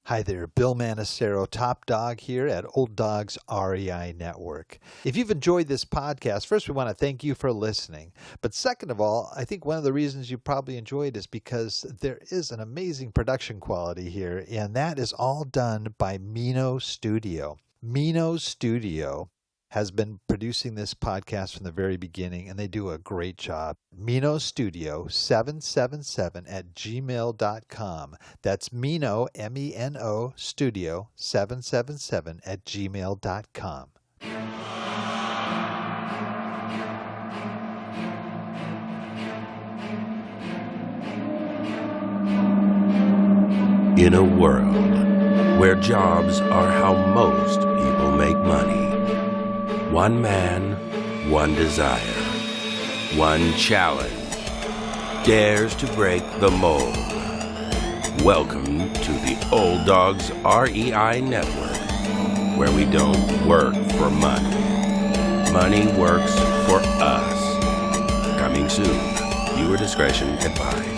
Hi there, Bill Manacero, Top Dog here at Old Dogs REI Network. If you've enjoyed this podcast, first we want to thank you for listening. But second of all, I think one of the reasons you probably enjoyed is because there is an amazing production quality here, and that is all done by Mino Studio. Mino Studio has been producing this podcast from the very beginning, and they do a great job. Mino Studio 777 at gmail.com. That's Mino, M-E-N-O, Studio 777 at gmail.com. In a world where jobs are how most people make money, one man, one desire, one challenge dares to break the mold. Welcome to the Old Dogs REI Network, where we don't work for money. Money works for us. Coming soon. Viewer discretion advised.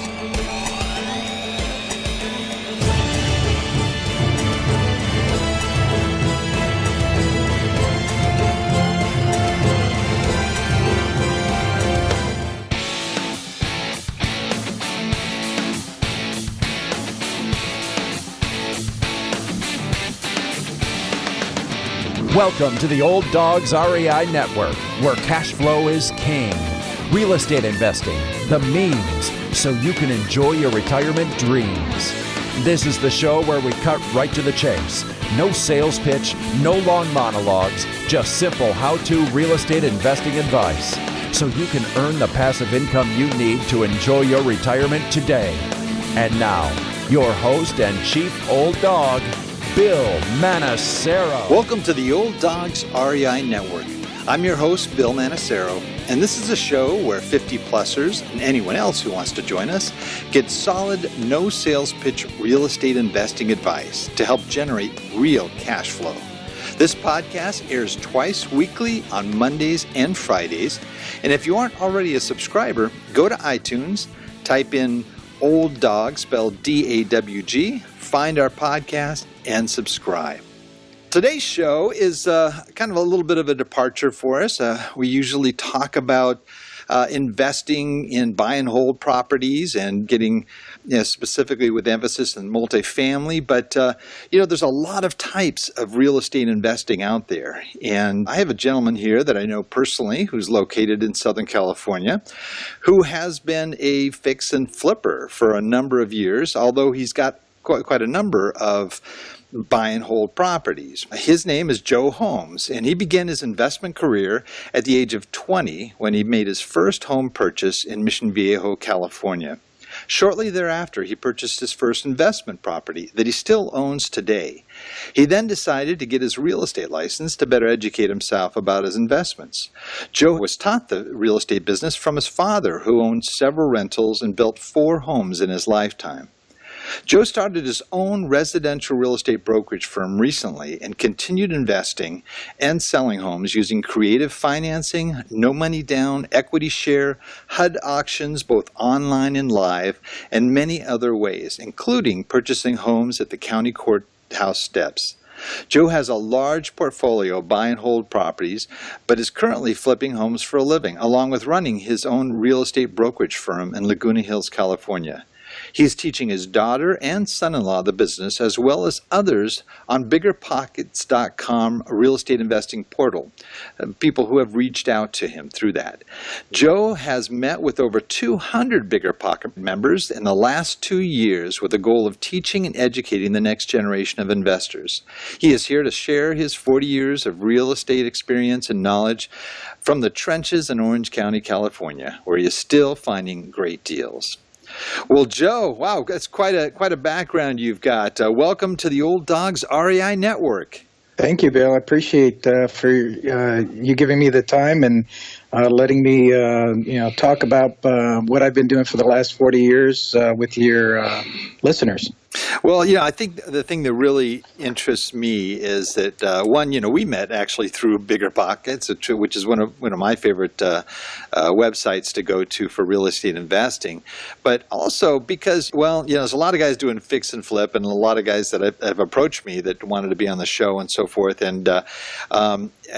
Welcome to the Old Dogs REI Network, where cash flow is king. Real estate investing, the means, so you can enjoy your retirement dreams. This is the show where we cut right to the chase. No sales pitch, no long monologues, just simple how-to real estate investing advice, so you can earn the passive income you need to enjoy your retirement today. And now, your host and chief old dog, Bill Manacero. Welcome to the Old Dogs REI Network. I'm your host, Bill Manacero, and this is a show where 50-plussers and anyone else who wants to join us get solid, no sales pitch real estate investing advice to help generate real cash flow. This podcast airs twice weekly on Mondays and Fridays, and if you aren't already a subscriber, go to iTunes, type in Old Dog, spelled D-A-W-G, find our podcast, and subscribe. Today's show is kind of a little bit of a departure for us. We usually talk about investing in buy and hold properties and getting, specifically with emphasis in multifamily. But, there's a lot of types of real estate investing out there. And I have a gentleman here that I know personally who's located in Southern California who has been a fix and flipper for a number of years, although he's got quite a number of buy and hold properties. His name is Joe Holmes, and he began his investment career at the age of 20 when he made his first home purchase in Mission Viejo, California. Shortly thereafter, he purchased his first investment property that he still owns today. He then decided to get his real estate license to better educate himself about his investments. Joe was taught the real estate business from his father, who owned several rentals and built 4 homes in his lifetime. Joe started his own residential real estate brokerage firm recently and continued investing and selling homes using creative financing, no money down, equity share, HUD auctions, both online and live, and many other ways, including purchasing homes at the county courthouse steps. Joe has a large portfolio of buy and hold properties, but is currently flipping homes for a living, along with running his own real estate brokerage firm in Laguna Hills, California. He is teaching his daughter and son-in-law the business, as well as others on BiggerPockets.com real estate investing portal, people who have reached out to him through that. Joe has met with over 200 BiggerPocket members in the last 2 years with the goal of teaching and educating the next generation of investors. He is here to share his 40 years of real estate experience and knowledge from the trenches in Orange County, California, where he is still finding great deals. Well, Joe, wow, that's quite a background you've got. Welcome to the Old Dogs REI Network. Thank you, Bill. I appreciate for you giving me the time and letting me talk about what I've been doing for the last 40 years with your listeners. Well, I think the thing that really interests me is that one, we met actually through Bigger Pockets, which is one of my favorite websites to go to for real estate investing. But also because, well, there's a lot of guys doing fix and flip, and a lot of guys that have approached me that wanted to be on the show and so forth. And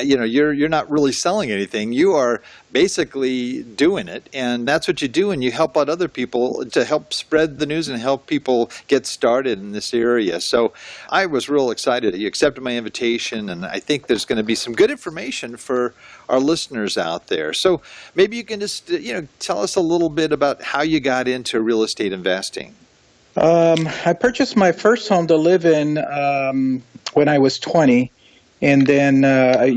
you're not really selling anything. You are basically doing it, and that's what you do, and you help out other people to help spread the news and help people get started in this area. So I was real excited that you accepted my invitation, and I think there's going to be some good information for our listeners out there. So maybe you can just tell us a little bit about how you got into real estate investing. I purchased my first home to live in when I was 20. And then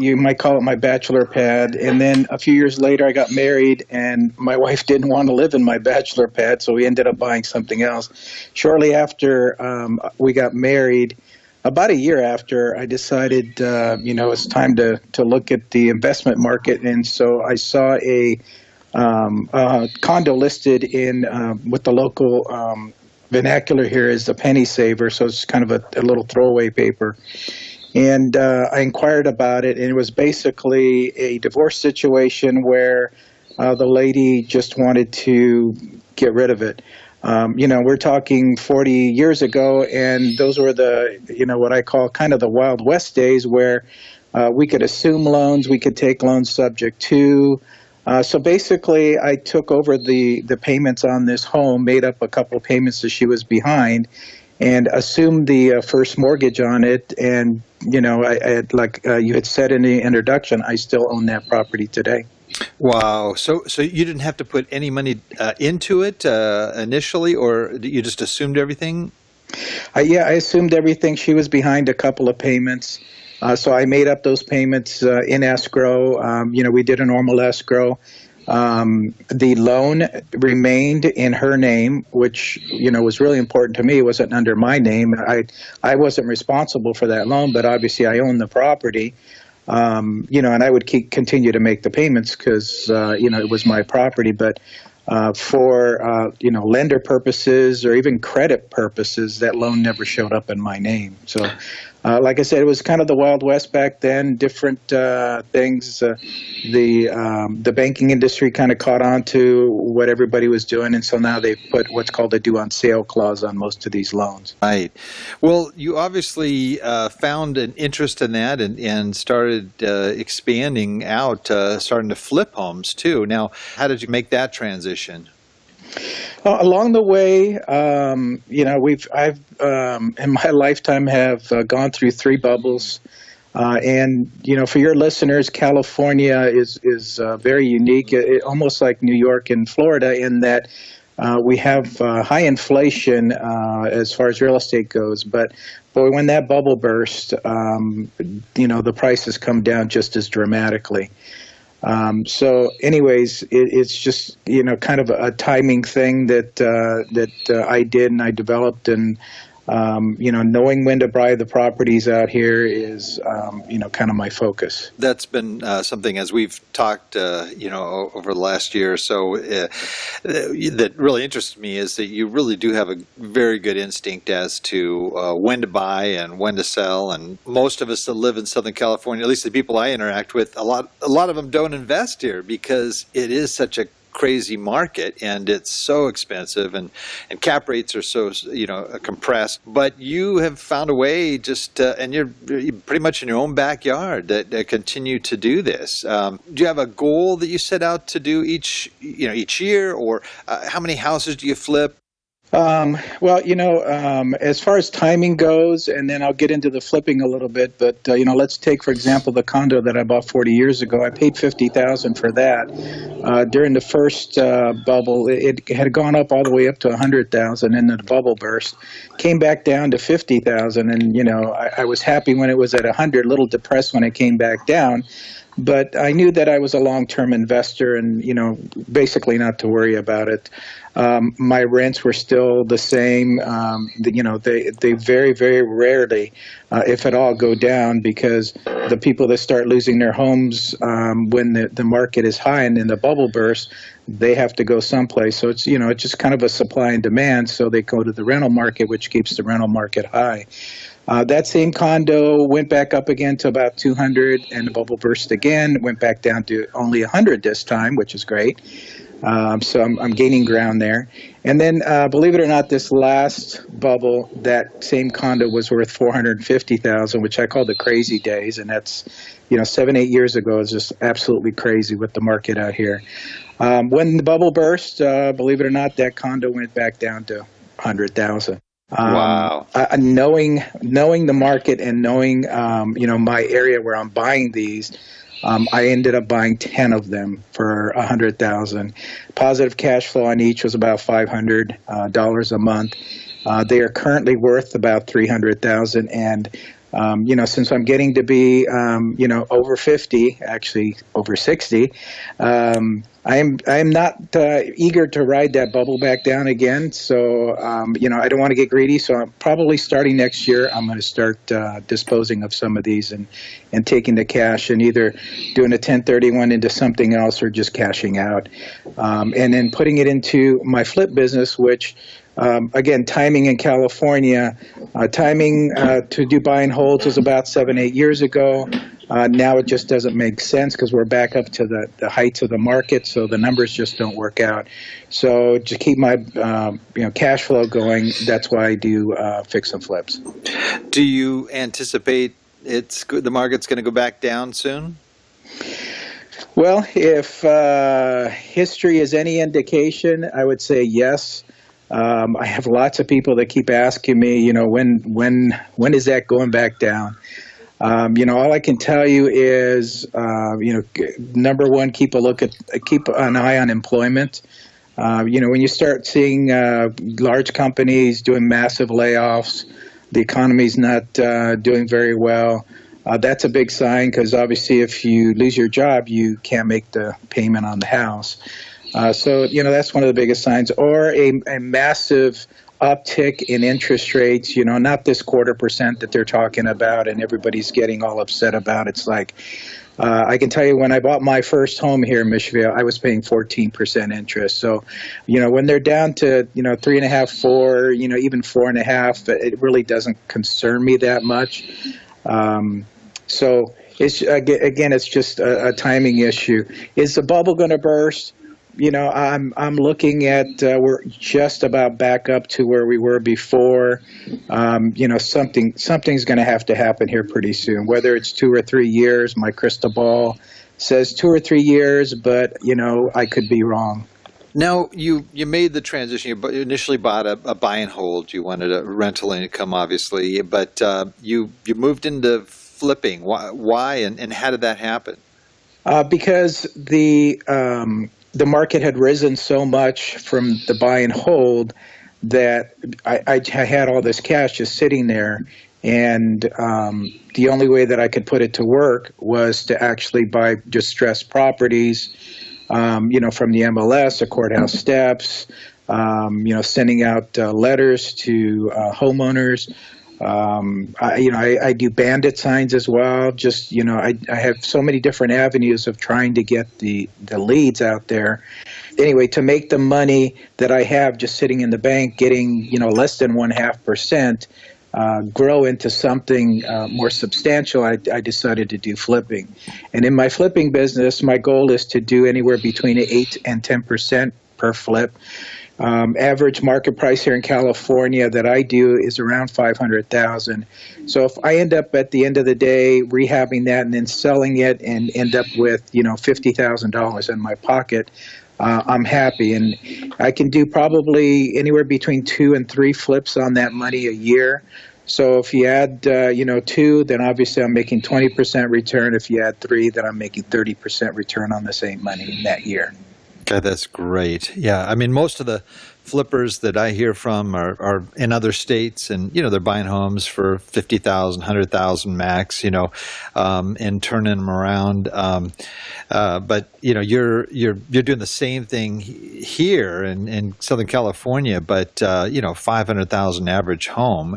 you might call it my bachelor pad. And then a few years later, I got married, and my wife didn't want to live in my bachelor pad, so we ended up buying something else. Shortly after we got married, about a year after, I decided, it's time to look at the investment market. And so I saw a condo listed in what the local vernacular here is the penny saver, so it's kind of a little throwaway paper. And I inquired about it, and it was basically a divorce situation where the lady just wanted to get rid of it. We're talking 40 years ago, and those were the, what I call kind of the Wild West days where we could assume loans, we could take loans subject to. So basically, I took over the payments on this home, made up a couple of payments that she was behind, and assumed the first mortgage on it. And, like you had said in the introduction, I still own that property today. Wow. So you didn't have to put any money into it initially, or you just assumed everything? I assumed everything. She was behind a couple of payments. So I made up those payments in escrow. We did a normal escrow. The loan remained in her name, which, was really important to me. It wasn't under my name. I wasn't responsible for that loan, but obviously I owned the property. And I would continue to make the payments because, it was my property. But for, lender purposes or even credit purposes, that loan never showed up in my name. So, like I said, it was kind of the Wild West back then, different things. The banking industry kind of caught on to what everybody was doing, and so now they put what's called a due on sale clause on most of these loans. Right. Well, you obviously found an interest in that and started expanding out, starting to flip homes too. Now, how did you make that transition? Along the way, I've in my lifetime have gone through 3 bubbles, and for your listeners, California is very unique, almost like New York and Florida, in that we have high inflation as far as real estate goes. But boy, when that bubble burst, the prices come down just as dramatically. So anyways, it's just, kind of a timing thing that I did and I developed. And, knowing when to buy the properties out here is, kind of my focus. That's been something, as we've talked, over the last year or so, that really interested me, is that you really do have a very good instinct as to when to buy and when to sell. And most of us that live in Southern California, at least the people I interact with, a lot of them don't invest here because it is such a crazy market and it's so expensive and cap rates are so compressed. But you have found a way and you're pretty much in your own backyard that continue to do this. Do you have a goal that you set out to do each year, or how many houses do you flip? As far as timing goes, and then I'll get into the flipping a little bit, but, let's take, for example, the condo that I bought 40 years ago. I paid $50,000 for that. During the first bubble, it had gone up all the way up to $100,000, and then the bubble burst, came back down to $50,000, and, I was happy when it was at $100, a little depressed when it came back down. But I knew that I was a long-term investor and, basically not to worry about it. My rents were still the same. They very, very rarely, if at all, go down because the people that start losing their homes when the market is high and in the bubble bursts, they have to go someplace. So it's, it's just kind of a supply and demand. So they go to the rental market, which keeps the rental market high. That same condo went back up again to about 200, and the bubble burst again, went back down to only 100 this time, which is great. So I'm gaining ground there. And then, believe it or not, this last bubble, that same condo was worth $450,000, which I call the crazy days. And that's, 7-8 years ago. It's just absolutely crazy with the market out here. When the bubble burst, believe it or not, that condo went back down to 100,000. Wow. Knowing the market and knowing, my area where I'm buying these, I ended up buying 10 of them for $100,000. Positive cash flow on each was about $500 a month. They are currently worth about $300,000, and since I'm getting to be, over 50, actually over 60, I am not eager to ride that bubble back down again. So, I don't want to get greedy. So I'm probably starting next year, I'm going to start disposing of some of these and taking the cash and either doing a 1031 into something else or just cashing out. And then putting it into my flip business, which again, timing in California, timing to do buy and holds was about 7-8 years ago. Now it just doesn't make sense because we're back up to the heights of the market, so the numbers just don't work out. So to keep my cash flow going, that's why I do fix and flips. Do you anticipate the market's going to go back down soon? Well, if history is any indication, I would say yes. I have lots of people that keep asking me, when is that going back down? All I can tell you is, number one, keep an eye on employment. When you start seeing large companies doing massive layoffs, the economy's not doing very well. That's a big sign because obviously if you lose your job, you can't make the payment on the house. So that's one of the biggest signs. Or a massive uptick in interest rates, not this 0.25% that they're talking about and everybody's getting all upset about. It's like, I can tell you when I bought my first home here in Michville, I was paying 14% interest. So, when they're down to, 3.5%, 4%, even 4.5%, it really doesn't concern me that much. So it's just a timing issue. Is the bubble going to burst? I'm looking at we're just about back up to where we were before. Something's going to have to happen here pretty soon. Whether it's 2 or 3 years, my crystal ball says 2 or 3 years, but I could be wrong. Now, you made the transition. You initially bought a buy and hold. You wanted a rental income, obviously, but you moved into flipping. Why and how did that happen? Because the market had risen so much from the buy and hold that I had all this cash just sitting there. And the only way that I could put it to work was to actually buy distressed properties, from the MLS, the courthouse steps, sending out letters to homeowners. I do bandit signs as well. Just, I have so many different avenues of trying to get the leads out there. Anyway, to make the money that I have just sitting in the bank, getting, less than 0.5%, grow into something more substantial, I decided to do flipping. And in my flipping business, my goal is to do anywhere between 8 and 10% per flip. Average market price here in California that I do is around $500,000. So if I end up at the end of the day rehabbing that and then selling it and end up with $50,000 in my pocket, I'm happy. And I can do probably anywhere between 2 and 3 flips on that money a year. So if you add 2, then obviously I'm making 20% return. If you add 3, then I'm making 30% return on the same money in that year. God, that's great. Yeah, I mean, most of the flippers that I hear from are in other states, and they're buying homes for 50,000, 100,000 max, and turning them around. But you're doing the same thing here in Southern California, but 500,000 average home.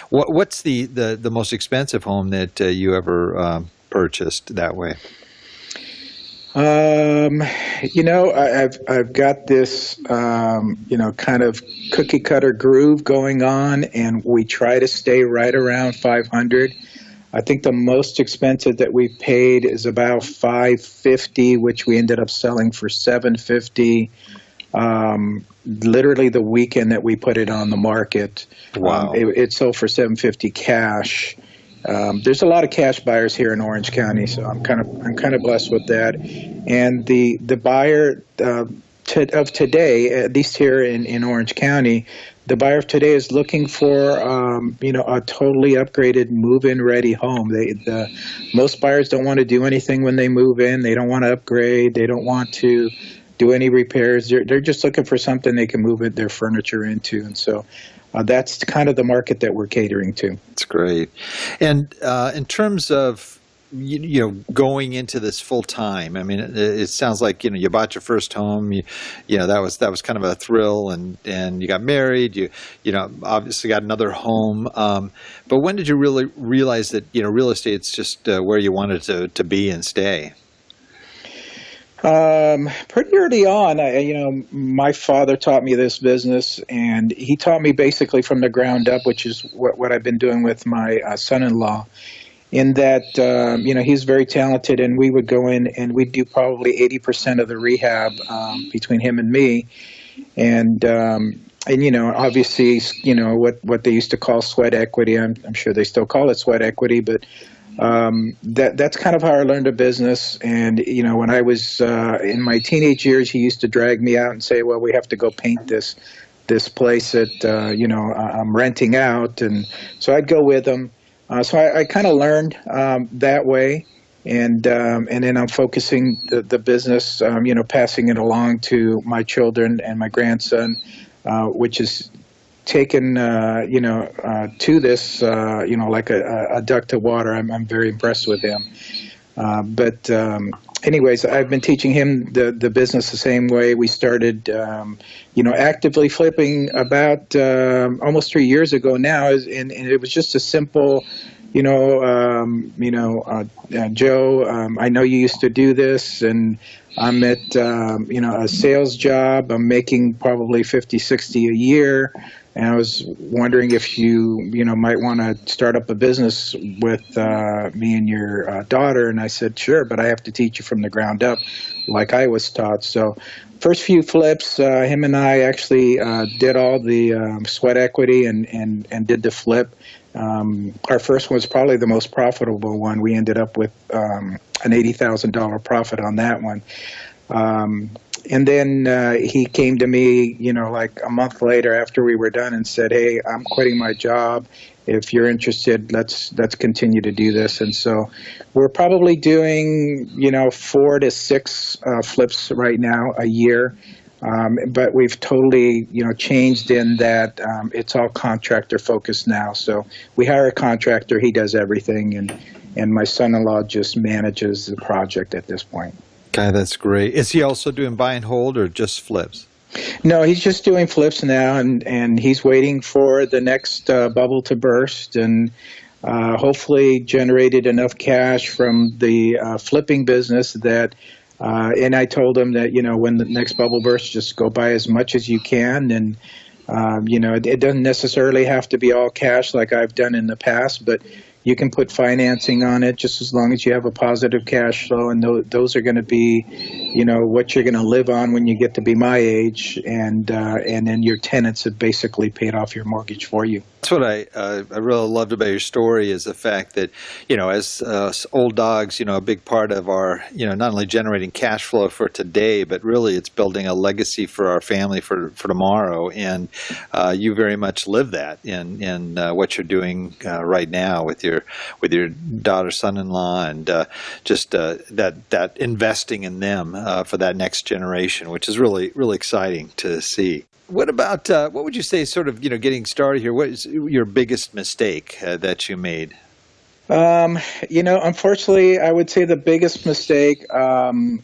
What's the most expensive home that you ever purchased that way? I've got this, kind of cookie cutter groove going on, and we try to stay right around 500. I think the most expensive that we paid is about 550, which we ended up selling for 750. Literally the weekend that we put it on the market. Wow. It sold for 750 cash. There's a lot of cash buyers here in Orange County, so I'm kind of blessed with that. And the buyer of today, at least here in Orange County, the buyer of today is looking for a totally upgraded move-in ready home. Most buyers don't want to do anything when they move in. They don't want to upgrade. They don't want to do any repairs. They're just looking for something they can move their furniture into, and so. That's kind of the market that we're catering to. That's great. And in terms of going into this full time, I mean, it sounds like you bought your first home. That was kind of a thrill, and you got married. You obviously got another home. But when did you really realize that real estate's just where you wanted to be and stay? Pretty early on, my father taught me this business, and he taught me basically from the ground up, which is what I've been doing with my son-in-law. In that, he's very talented, and we would go in and we'd do probably 80% of the rehab between him and me, and obviously, what they used to call sweat equity. I'm sure they still call it sweat equity, but. That's kind of how I learned a business. And, when I was in my teenage years, he used to drag me out and say, well, we have to go paint this place that, I'm renting out. And so I'd go with him. So I kind of learned that way. And then I'm focusing the business, passing it along to my children and my grandson, which is taken, to this, like a duck to water. I'm very impressed with him. But anyways, I've been teaching him the business the same way. We started, actively flipping about almost 3 years ago now, and it was just a simple, Joe, I know you used to do this, and I'm at, a sales job. I'm making probably 50, 60 a year. And I was wondering if you might want to start up a business with me and your daughter. And I said, sure, but I have to teach you from the ground up like I was taught. So first few flips, him and I actually did all the sweat equity and did the flip. Our first one was probably the most profitable one. We ended up with an $80,000 profit on that one. And then he came to me, like a month later after we were done and said, hey, I'm quitting my job. If you're interested, let's continue to do this. And so we're probably doing, 4 to 6 flips right now a year. But we've totally, changed in that it's all contractor focused now. So we hire a contractor. He does everything. And my son-in-law just manages the project at this point. Okay, that's great. Is he also doing buy and hold or just flips? No, he's just doing flips now, and he's waiting for the next bubble to burst, and hopefully generated enough cash from the flipping business that, and I told him that, when the next bubble bursts, just go buy as much as you can, and, it doesn't necessarily have to be all cash like I've done in the past, but you can put financing on it just as long as you have a positive cash flow, and those are going to be, what you're going to live on when you get to be my age, and then your tenants have basically paid off your mortgage for you. That's what I really loved about your story is the fact that, as old dogs, a big part of our, not only generating cash flow for today, but really it's building a legacy for our family for tomorrow. And you very much live that in what you're doing right now with your daughter, son-in-law, and just that investing in them for that next generation, which is really, really exciting to see. What about what would you say, sort of, getting started here? What is your biggest mistake that you made? Unfortunately, I would say the biggest mistake, along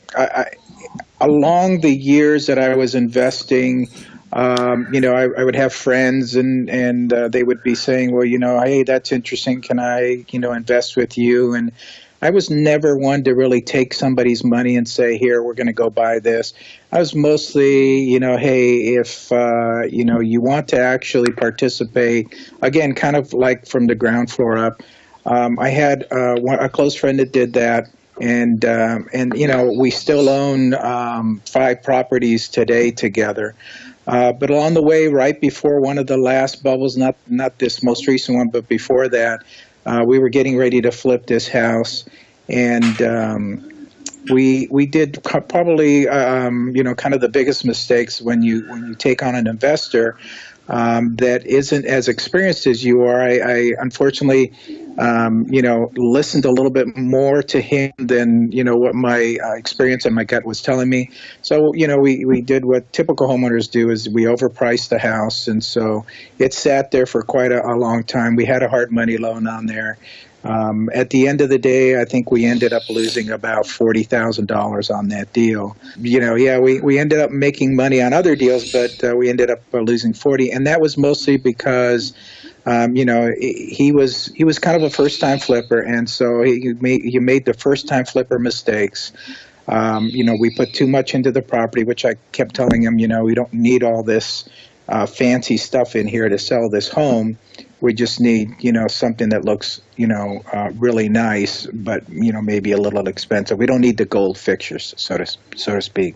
the years that I was investing, I would have friends and they would be saying, well, hey, that's interesting. Can I, invest with you? And I was never one to really take somebody's money and say, here, we're going to go buy this. I was mostly, hey, if, you want to actually participate, again, kind of like from the ground floor up. I had a close friend that did that. And we still own 5 properties today together. But along the way, right before one of the last bubbles, not this most recent one, but before that, we were getting ready to flip this house, and we did probably kind of the biggest mistakes when you take on an investor that isn't as experienced as you are. I unfortunately listened a little bit more to him than, what my experience and my gut was telling me. So, we did what typical homeowners do, is we overpriced the house. And so it sat there for quite a long time. We had a hard money loan on there. At the end of the day, I think we ended up losing about $40,000 on that deal. We ended up making money on other deals, but we ended up losing 40. And that was mostly because he was kind of a first-time flipper, and so he made the first-time flipper mistakes. We put too much into the property, which I kept telling him, we don't need all this fancy stuff in here to sell this home. We just need, something that looks, really nice, but, maybe a little expensive. We don't need the gold fixtures, so to speak.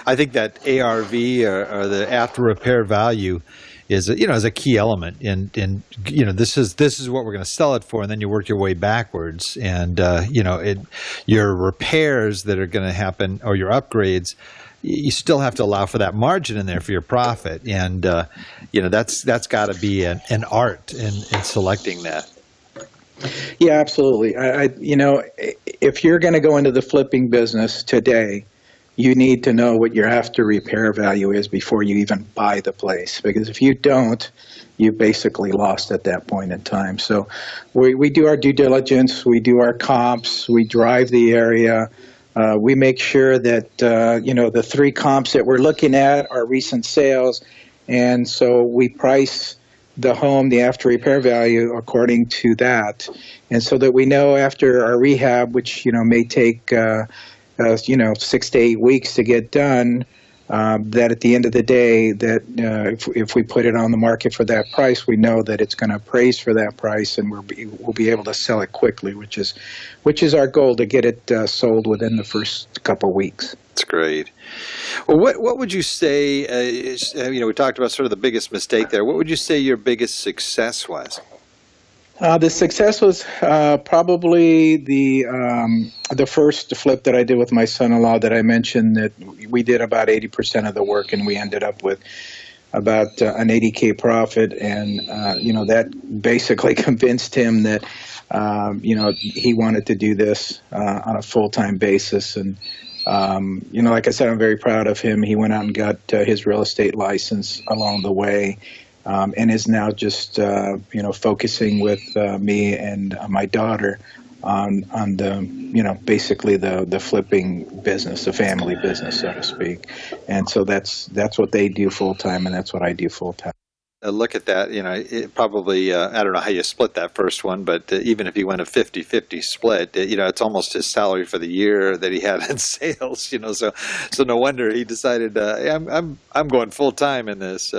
I think that ARV, or the after repair value, is a key element, and this is what we're going to sell it for, and then you work your way backwards, and your repairs that are going to happen, or your upgrades, you still have to allow for that margin in there for your profit, and that's got to be an art in selecting that. Yeah, absolutely. If you're going to go into the flipping business today, you need to know what your after repair value is before you even buy the place. Because if you don't, you basically lost at that point in time. So we do our due diligence, we do our comps, we drive the area. We make sure that, the 3 comps that we're looking at are recent sales. And so we price the home, the after repair value, according to that. And so that we know after our rehab, which, may take 6 to 8 weeks to get done, that at the end of the day, that if we put it on the market for that price, we know that it's going to appraise for that price, and we'll be able to sell it quickly, which is our goal, to get it sold within the first couple of weeks. That's great. Well, what would you say? We talked about sort of the biggest mistake there. What would you say your biggest success was? The success was probably the first flip that I did with my son-in-law that I mentioned, that we did about 80% of the work, and we ended up with about an $80K profit. And, that basically convinced him that, he wanted to do this on a full-time basis. And, like I said, I'm very proud of him. He went out and got his real estate license along the way. And is now just, focusing with me and my daughter on the, basically the flipping business, the family business, so to speak. And so that's what they do full time, and that's what I do full time. Look at that. It probably, I don't know how you split that first one, but even if he went a 50-50 split, it's almost his salary for the year that he had in sales, so no wonder he decided, I'm going full time in this.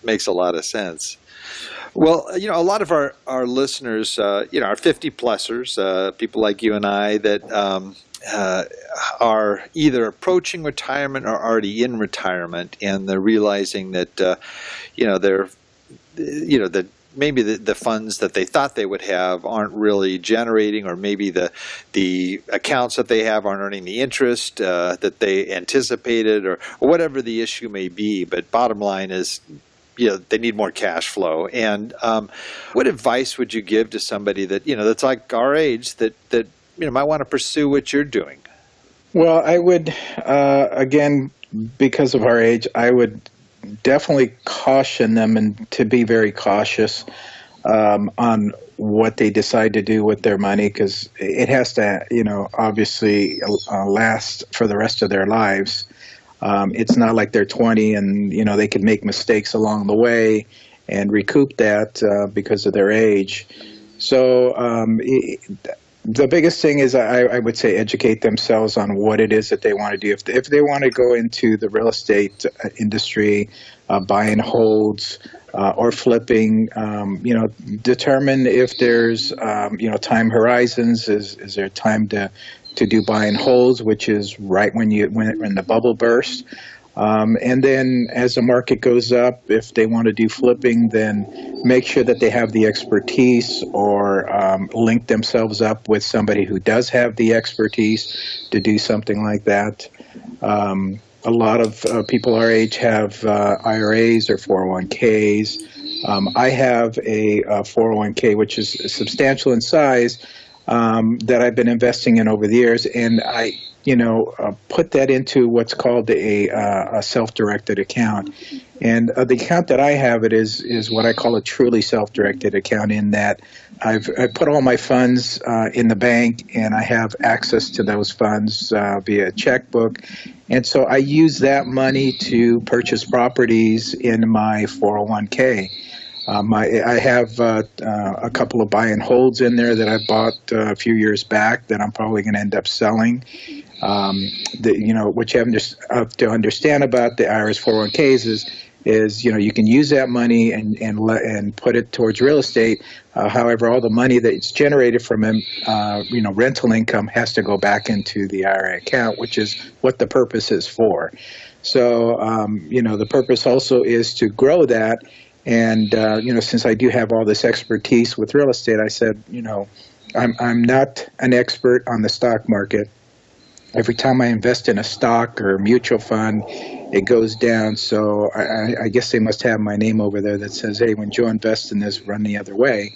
Makes a lot of sense. Well, a lot of our listeners, are 50-plussers, people like you and I that are either approaching retirement or already in retirement, and they're realizing that, that maybe the funds that they thought they would have aren't really generating, or maybe the accounts that they have aren't earning the interest that they anticipated, or whatever the issue may be. But bottom line is, they need more cash flow. And what advice would you give to somebody that, that's like our age, that might want to pursue what you're doing? Well, I would, again, because of our age, I would definitely caution them and to be very cautious on what they decide to do with their money, because it has to, obviously last for the rest of their lives. It's not like they're 20 and, they can make mistakes along the way and recoup that because of their age. So the biggest thing is I would say educate themselves on what it is that they want to do. If they want to go into the real estate industry, buy and holds, or flipping, determine if there's, time horizons. Is there time to do buy and holds, which is right when the bubble bursts. And then as the market goes up, if they want to do flipping, then make sure that they have the expertise or link themselves up with somebody who does have the expertise to do something like that. A lot of people our age have IRAs or 401ks. I have a 401k, which is substantial in size, that I've been investing in over the years, and I put that into what's called a self-directed account. And the account that I have is what I call a truly self-directed account, in that I put all my funds in the bank, and I have access to those funds via checkbook. And so I use that money to purchase properties in my 401k. I have a couple of buy and holds in there that I bought a few years back that I'm probably going to end up selling. What you have to understand about the IRS 401ks is you can use that money and put it towards real estate. However, all the money that's generated from rental income has to go back into the IRA account, which is what the purpose is for. So the purpose also is to grow that. And, since I do have all this expertise with real estate, I said, I'm not an expert on the stock market. Every time I invest in a stock or a mutual fund, it goes down. So I guess they must have my name over there that says, hey, when Joe invests in this, run the other way.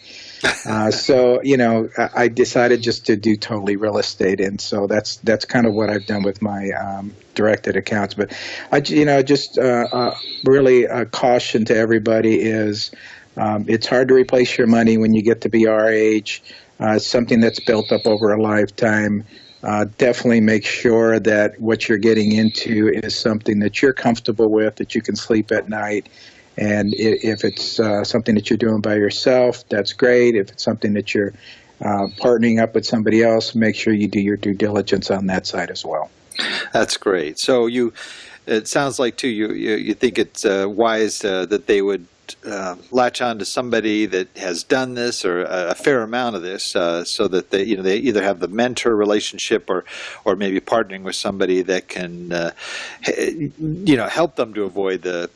So I decided just to do totally real estate. And so that's kind of what I've done with my directed accounts. But really a caution to everybody is it's hard to replace your money when you get to be our age. It's something that's built up over a lifetime. Definitely make sure that what you're getting into is something that you're comfortable with, that you can sleep at night. And if it's something that you're doing by yourself, that's great. If it's something that you're partnering up with somebody else, make sure you do your due diligence on that side as well. That's great. So it sounds like too you think it's wise that they would latch on to somebody that has done this or a fair amount of this, so that they either have the mentor relationship or maybe partnering with somebody that can help them to avoid the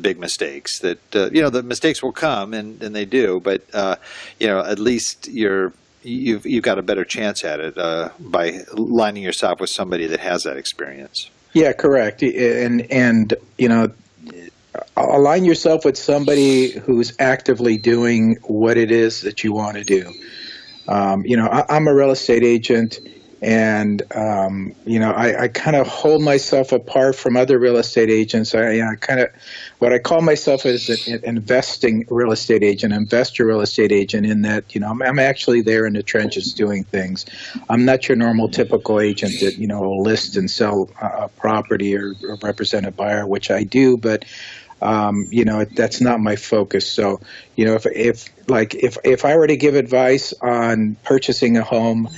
big mistakes that the mistakes will come and they do, but at least you've got a better chance at it by lining yourself with somebody that has that experience. Yeah, correct. And align yourself with somebody who's actively doing what it is that you want to do. I'm a real estate agent, and I kind of hold myself apart from other real estate agents. What I call myself is an investing real estate agent, investor real estate agent, in that I'm actually there in the trenches doing things. I'm not your normal typical agent that will list and sell a property or represent a buyer, which I do, but that's not my focus. So, if I were to give advice on purchasing a home,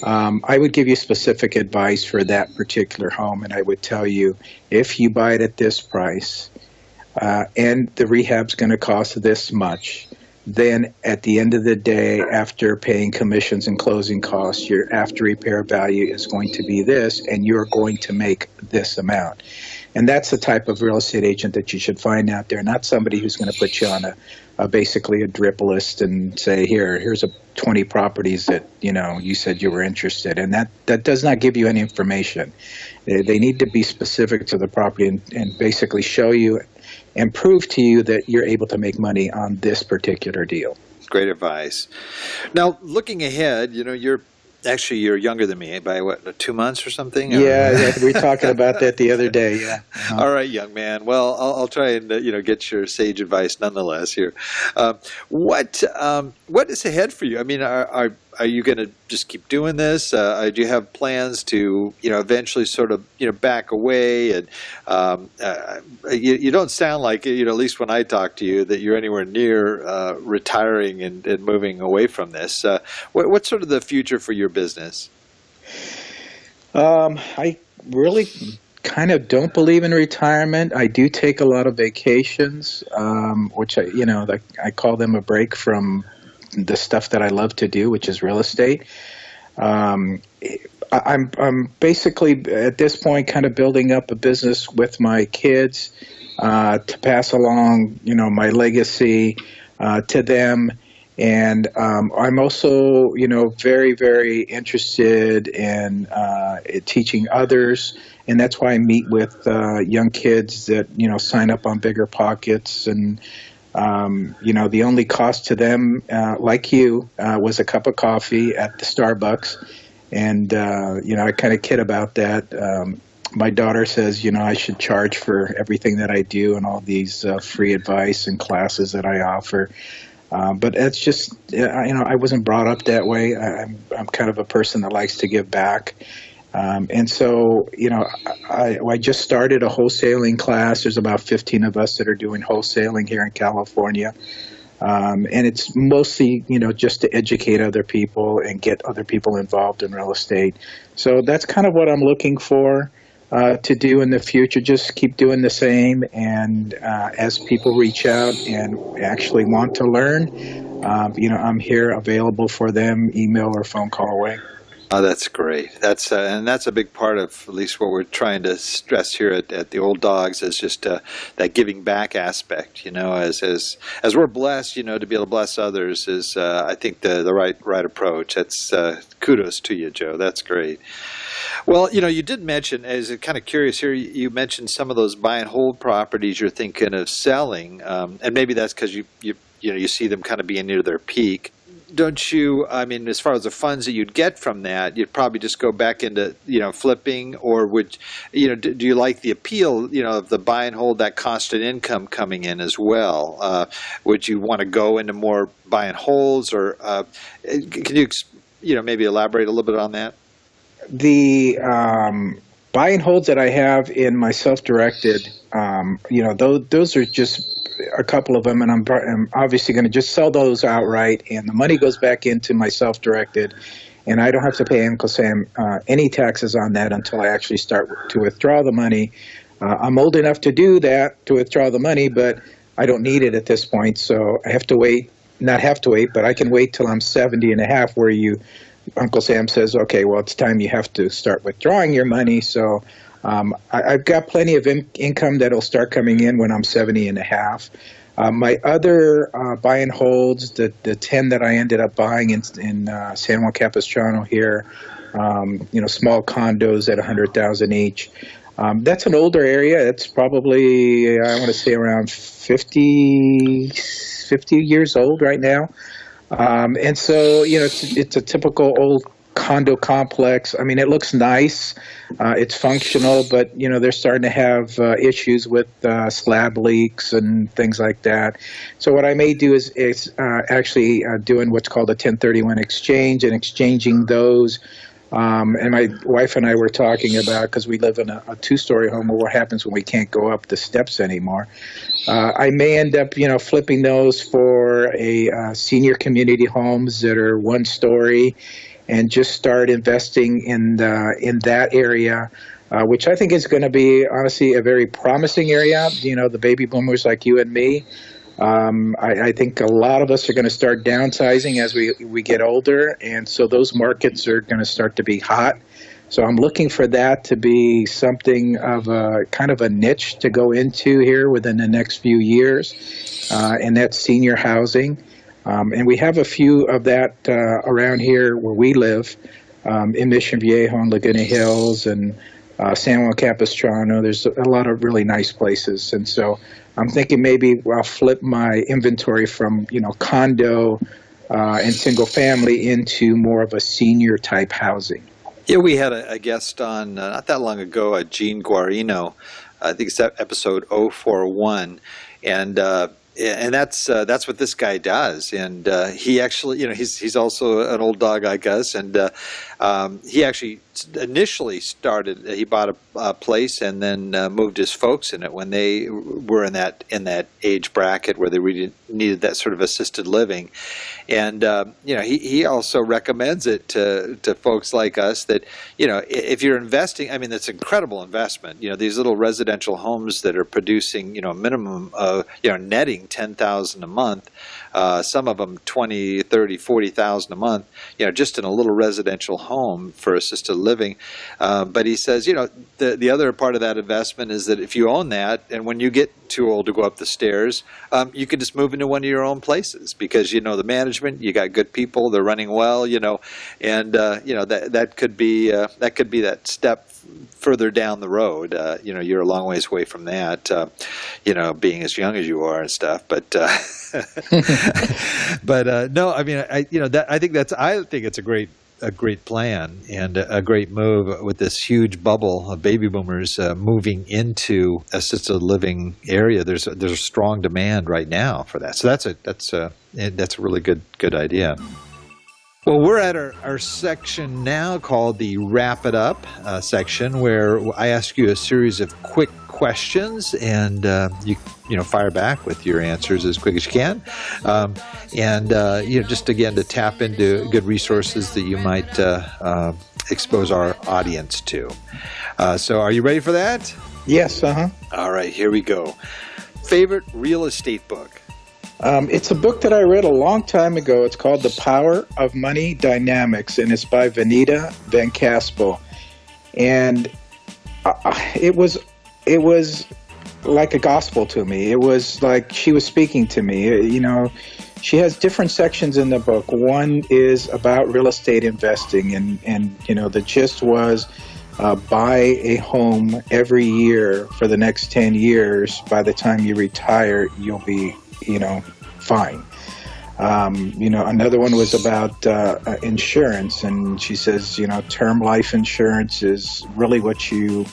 I would give you specific advice for that particular home, and I would tell you, if you buy it at this price, and the rehab's going to cost this much, then at the end of the day, after paying commissions and closing costs, your after repair value is going to be this, and you're going to make this amount. And that's the type of real estate agent that you should find out there, not somebody who's going to put you on basically a drip list and say, here's 20 properties that, you said you were interested in. That does not give you any information. They need to be specific to the property and basically show you and prove to you that you're able to make money on this particular deal. Great advice. Now, looking ahead, you're Actually, you're younger than me by what, 2 months or something? Yeah, we were talking about that the other day. Yeah. All right, young man. Well, I'll try and get your sage advice nonetheless here. What is ahead for you? I mean, are you going to just keep doing this? Do you have plans to eventually sort of back away? And you don't sound like at least when I talk to you that you're anywhere near retiring and moving away from this. What's sort of the future for your business? I really kind of don't believe in retirement. I do take a lot of vacations, which I call them a break from the stuff that I love to do, which is real estate. I'm basically at this point kind of building up a business with my kids to pass along, my legacy to them. And I'm also, very, very interested in teaching others. And that's why I meet with young kids that, sign up on Bigger Pockets. And, the only cost to them, like you, was a cup of coffee at the Starbucks. And, I kind of kid about that. My daughter says, I should charge for everything that I do and all these free advice and classes that I offer. But it's just, I wasn't brought up that way. I'm kind of a person that likes to give back. And so, I just started a wholesaling class. There's about 15 of us that are doing wholesaling here in California. And it's mostly, just to educate other people and get other people involved in real estate. So that's kind of what I'm looking for. To do in the future, just keep doing the same. And as people reach out and actually want to learn, I'm here available for them, email or phone call away. Oh, that's great. That's a big part of at least what we're trying to stress here at the Old Dogs is just that giving back aspect. As we're blessed, to be able to bless others is I think the right approach. That's kudos to you, Joe. That's great. Well, you did mention, as kind of curious here, you mentioned some of those buy and hold properties you're thinking of selling, and maybe that's because you see them kind of being near their peak. Don't you? I mean, as far as the funds that you'd get from that, you'd probably just go back into flipping, or would do you like the appeal of the buy and hold, that constant income coming in as well? Would you want to go into more buy and holds, or can you maybe elaborate a little bit on that? The buy and holds that I have in my self-directed, those are just a couple of them, and I'm obviously going to just sell those outright, and the money goes back into my self-directed, and I don't have to pay Uncle Sam any taxes on that until I actually start to withdraw the money. I'm old enough to do that, to withdraw the money, but I don't need it at this point, so I have to wait, not have to wait, but I can wait till I'm 70 and a half, where Uncle Sam says, okay, well, it's time you have to start withdrawing your money. So I've got plenty of income that'll start coming in when I'm 70 and a half. My other buy and holds, the 10 that I ended up buying in San Juan Capistrano here, small condos at $100,000 each. That's an older area. It's probably, I want to say, around 50 years old right now. And so, it's a typical old condo complex. I mean, it looks nice. It's functional, but, they're starting to have issues with slab leaks and things like that. So what I may do is actually doing what's called a 1031 exchange and exchanging those. And my wife and I were talking about, because we live in a two-story home, what happens when we can't go up the steps anymore. I may end up, flipping those for a senior community homes that are one story, and just start investing in that area, which I think is going to be, honestly, a very promising area. The baby boomers like you and me. I think a lot of us are going to start downsizing as we get older, and so those markets are going to start to be hot. So I'm looking for that to be something of a kind of a niche to go into here within the next few years, and that's senior housing. And we have a few of that around here where we live, in Mission Viejo and Laguna Hills and San Juan Capistrano. There's a lot of really nice places, and so I'm thinking maybe I'll flip my inventory from condo and single family into more of a senior type housing. Yeah, we had a guest on not that long ago, Gene Guarino. I think it's episode 041, and that's what this guy does. And he actually, he's also an old dog, I guess, and he actually initially started. He bought a place and then moved his folks in it when they were in that age bracket where they really needed that sort of assisted living. And he also recommends it to folks like us that if you're investing, I mean, that's an incredible investment. These little residential homes that are producing a minimum of netting $10,000 a month, some of them 20, 30, 40,000 a month. Just in a little residential home for assisted living. But he says, the other part of that investment is that if you own that, and when you get too old to go up the stairs, you can just move into one of your own places because the management, you got good people, they're running well, and that could be that step further down the road. You're a long ways away from that, being as young as you are and stuff. But no, I mean, I think it's a great plan and a great move with this huge bubble of baby boomers moving into assisted living area. There's a strong demand right now for that. So that's a really good idea. Well, we're at our section now called the Wrap It Up section, where I ask you a series of quick questions, and you fire back with your answers as quick as you can, and just again to tap into good resources that you might expose our audience to. So, are you ready for that? Yes. All right, here we go. Favorite real estate book? It's a book that I read a long time ago. It's called The Power of Money Dynamics, and it's by Vanita Van Caspel. And it was like a gospel to me. It was like she was speaking to me. She has different sections in the book. One is about real estate investing, and the gist was buy a home every year for the next 10 years. By the time you retire, you'll be fine. Another one was about insurance, and she says, term life insurance is really what you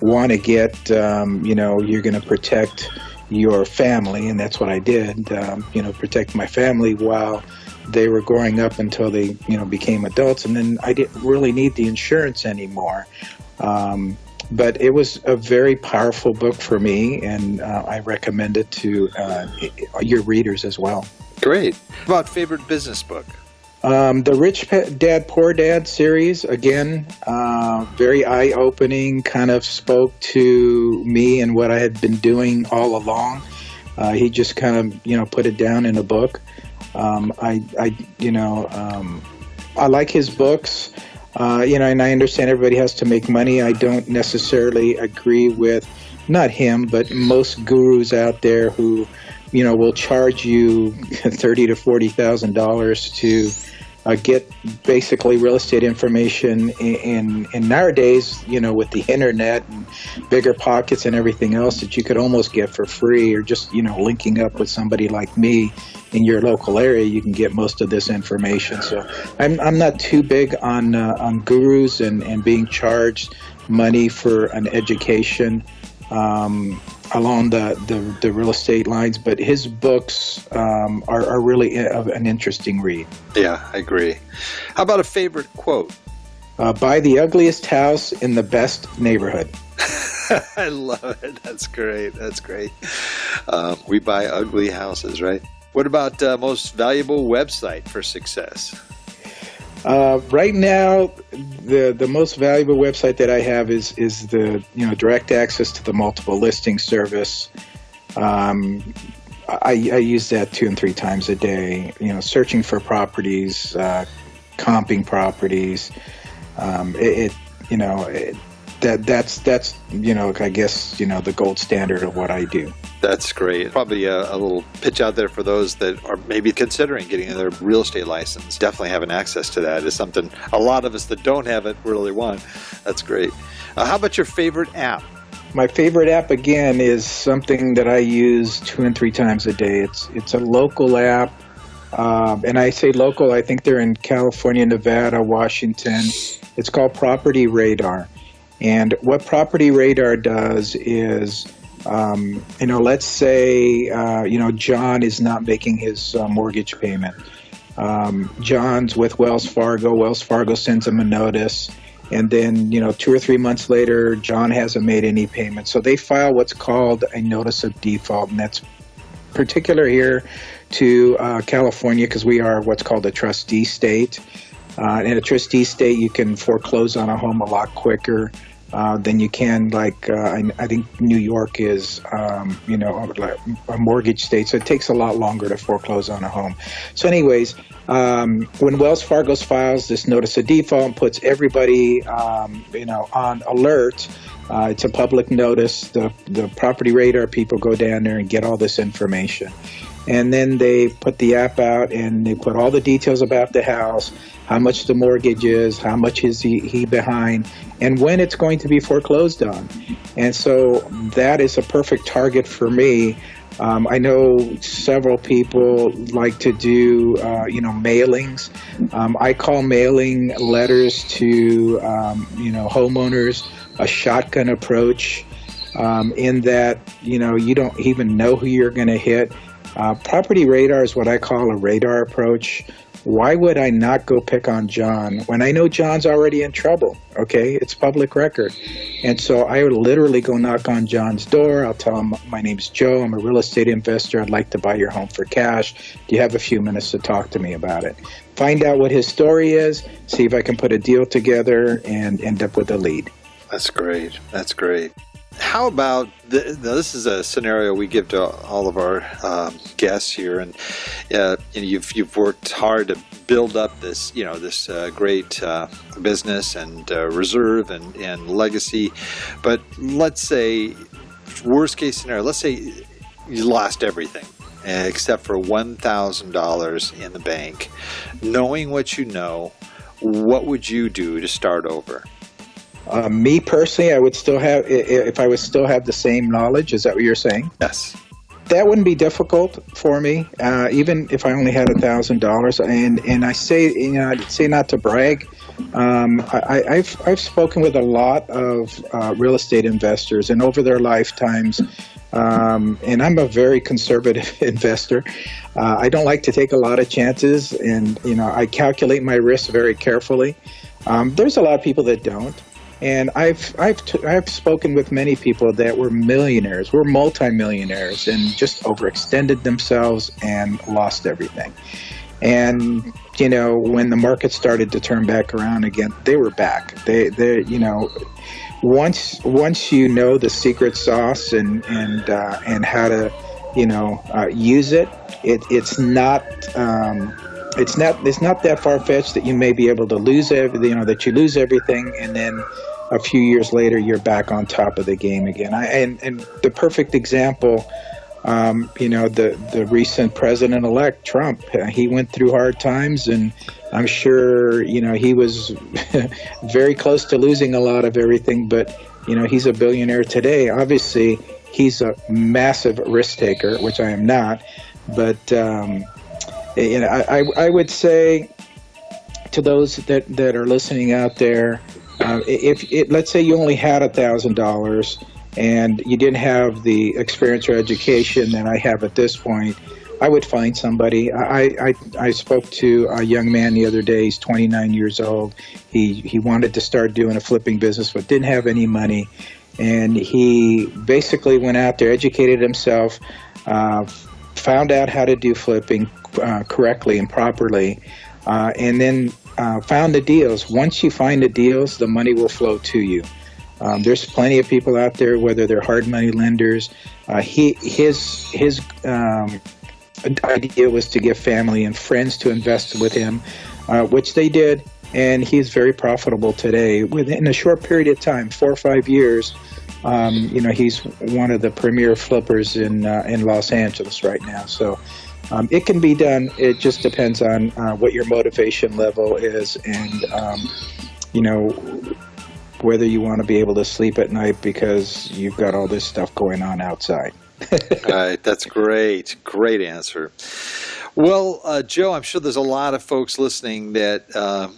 want to get. You're going to protect your family, and that's what I did. Protect my family while they were growing up until they, became adults, and then I didn't really need the insurance anymore. But it was a very powerful book for me, and I recommend it to your readers as well. Great. How about favorite business book? The Rich Dad, Poor Dad series, again, very eye-opening, kind of spoke to me and what I had been doing all along. He just kind of, put it down in a book. I like his books. And I understand everybody has to make money. I don't necessarily agree with, not him, but most gurus out there who, will charge you $30,000 to $40,000 to get basically real estate information. And nowadays, with the internet and bigger pockets and everything else that you could almost get for free, or just, linking up with somebody like me in your local area, you can get most of this information. So I'm not too big on gurus and being charged money for an education along the real estate lines. But his books are really an interesting read. Yeah, I agree. How about a favorite quote? Buy the ugliest house in the best neighborhood. I love it. That's great. We buy ugly houses, right? What about most valuable website for success? Right now, the most valuable website that I have is the direct access to the multiple listing service. I use that 2 and 3 times a day. Searching for properties, comping properties. That's I guess the gold standard of what I do. That's great. Probably a little pitch out there for those that are maybe considering getting their real estate license. Definitely having access to that is something a lot of us that don't have it really want. That's great. How about your favorite app? My favorite app, again, is something that I use 2 and 3 times a day. It's a local app. And I say local, I think they're in California, Nevada, Washington. It's called Property Radar. And what Property Radar does is, let's say, John is not making his mortgage payment. John's with Wells Fargo. Wells Fargo sends him a notice. And then, 2 or 3 months later, John hasn't made any payments. So they file what's called a notice of default. And that's particular here to California because we are what's called a trustee state. In a trustee state, you can foreclose on a home a lot quicker than you can. I think New York is, a mortgage state, so it takes a lot longer to foreclose on a home. So anyways, when Wells Fargo files this notice of default and puts everybody, on alert, it's a public notice. The Property Radar people go down there and get all this information. And then they put the app out and they put all the details about the house, how much the mortgage is, how much is he behind, and when it's going to be foreclosed on. And so that is a perfect target for me. I know several people like to do, mailings. I call mailing letters to, homeowners a shotgun approach in that, you don't even know who you're going to hit. Property Radar is what I call a radar approach. Why would I not go pick on John when I know John's already in trouble? Okay, it's public record. And so I would literally go knock on John's door. I'll tell him, my name's Joe. I'm a real estate investor. I'd like to buy your home for cash. Do you have a few minutes to talk to me about it? Find out what his story is, see if I can put a deal together and end up with a lead. That's great. That's great. How about this is a scenario we give to all of our guests here, and you've worked hard to build up this great business and reserve and legacy. But let's say worst case scenario, let's say you lost everything except for $1,000 in the bank. Knowing what you know, what would you do to start over? Me personally, I would still have, if I would still have the same knowledge. Is that what you're saying? Yes. That wouldn't be difficult for me, even if I only had $1,000. And I say, I'd say not to brag. I've spoken with a lot of real estate investors, and over their lifetimes, and I'm a very conservative investor. I don't like to take a lot of chances, and I calculate my risks very carefully. There's a lot of people that don't. And I've spoken with many people that were millionaires, were multimillionaires, and just overextended themselves and lost everything. And when the market started to turn back around again, they were back. They once you know the secret sauce and how to use it, it's not that far-fetched that you may be able to lose that you lose everything, and then a few years later you're back on top of the game again. And the perfect example, the recent president-elect Trump, he went through hard times, and I'm sure he was very close to losing a lot of everything, but he's a billionaire today. Obviously he's a massive risk taker, which I am not, but I would say to those that are listening out there, let's say you only had $1,000 and you didn't have the experience or education that I have at this point, I would find somebody. I spoke to a young man the other day. He's 29 years old. He wanted to start doing a flipping business but didn't have any money, and he basically went out there, educated himself, found out how to do flipping correctly and properly, and then found the deals. Once you find the deals, the money will flow to you. There's plenty of people out there, whether they're hard money lenders. His idea was to get family and friends to invest with him, which they did, and he's very profitable today. Within a short period of time, 4 or 5 years, he's one of the premier flippers in Los Angeles right now. So it can be done. It just depends on what your motivation level is, and whether you want to be able to sleep at night because you've got all this stuff going on outside. All right, that's great. Great answer. Well, Joe, I'm sure there's a lot of folks listening that have.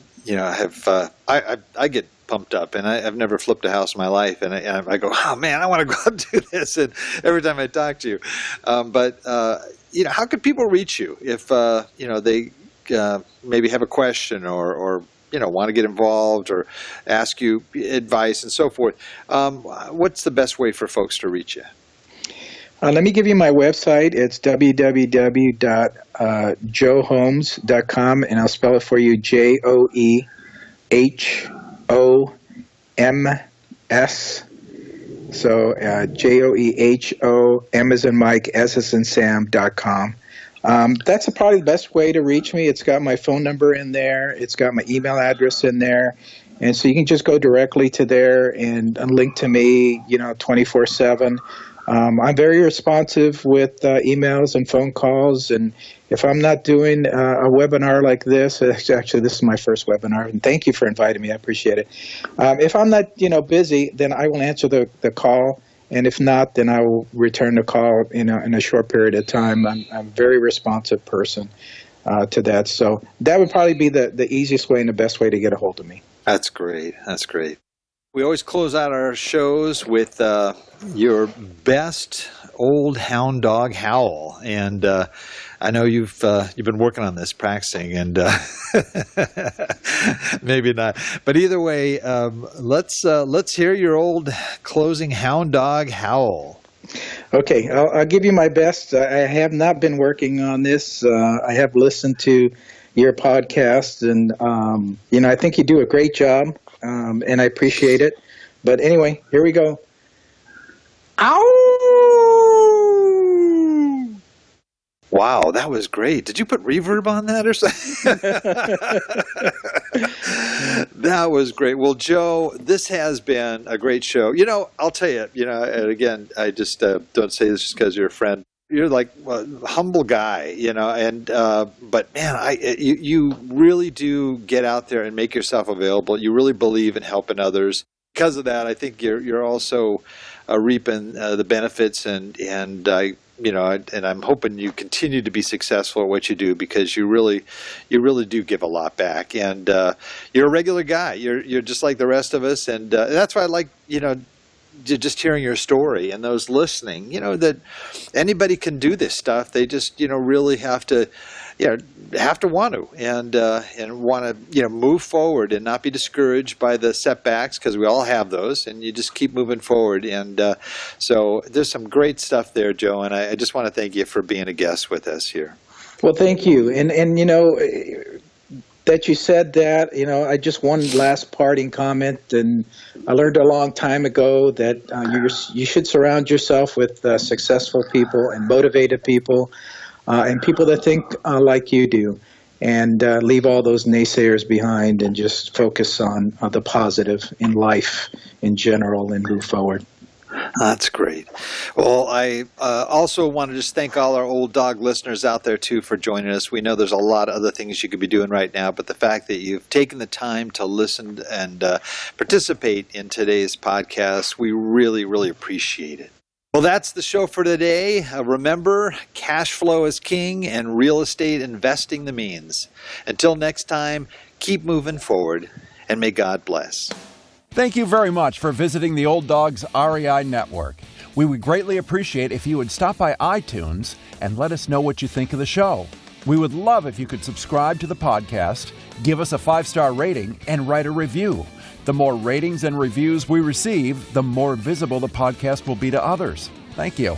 I get pumped up, and I've never flipped a house in my life, and I go, oh man, I want to go out and do this. And every time I talk to you, but how could people reach you if they maybe have a question or want to get involved or ask you advice and so forth? What's the best way for folks to reach you? Let me give you my website. It's www.joehomes.com, and I'll spell it for you, JoeHoms. So JoeHom as in Mike, S as in Sam.com. That's probably the best way to reach me. It's got my phone number in there. It's got my email address in there. And so you can just go directly to there and link to me, 24/7. I'm very responsive with emails and phone calls, and if I'm not doing a webinar like this, actually this is my first webinar, and thank you for inviting me. I appreciate it. If I'm not, busy, then I will answer the call, and if not, then I will return the call in a short period of time. I'm a very responsive person to that, so that would probably be the easiest way and the best way to get a hold of me. That's great. That's great. We always close out our shows with your best old hound dog howl, and I know you've been working on this, practicing, and maybe not, but either way, let's hear your old closing hound dog howl. Okay, I'll give you my best. I have not been working on this. I have listened to your podcast, and I think you do a great job. And I appreciate it. But anyway, here we go. Ow! Wow, that was great. Did you put reverb on that or something? That was great. Well, Joe, this has been a great show. I'll tell you, and again, I just don't say this just because you're a friend. You're like a humble guy, but man, you really do get out there and make yourself available. You really believe in helping others. Because of that, I think you're also reaping the benefits, and I'm hoping you continue to be successful at what you do, because you really do give a lot back, and you're a regular guy. You're just like the rest of us, and that's why I like just hearing your story, and those listening, that anybody can do this stuff. They just, really have to want to, and want to, move forward and not be discouraged by the setbacks, because we all have those, and you just keep moving forward. And so there's some great stuff there, Joe, and I just want to thank you for being a guest with us here. Well, thank you. And that you said that, I just one last parting comment, and I learned a long time ago that you should surround yourself with successful people and motivated people, and people that think like you do, and leave all those naysayers behind and just focus on the positive in life in general and move forward. That's great. Well, I also want to just thank all our old dog listeners out there, too, for joining us. We know there's a lot of other things you could be doing right now, but the fact that you've taken the time to listen and participate in today's podcast, we really, really appreciate it. Well, that's the show for today. Remember, cash flow is king and real estate investing the means. Until next time, keep moving forward, and may God bless. Thank you very much for visiting the Old Dogs REI Network. We would greatly appreciate if you would stop by iTunes and let us know what you think of the show. We would love if you could subscribe to the podcast, give us a 5-star rating, and write a review. The more ratings and reviews we receive, the more visible the podcast will be to others. Thank you.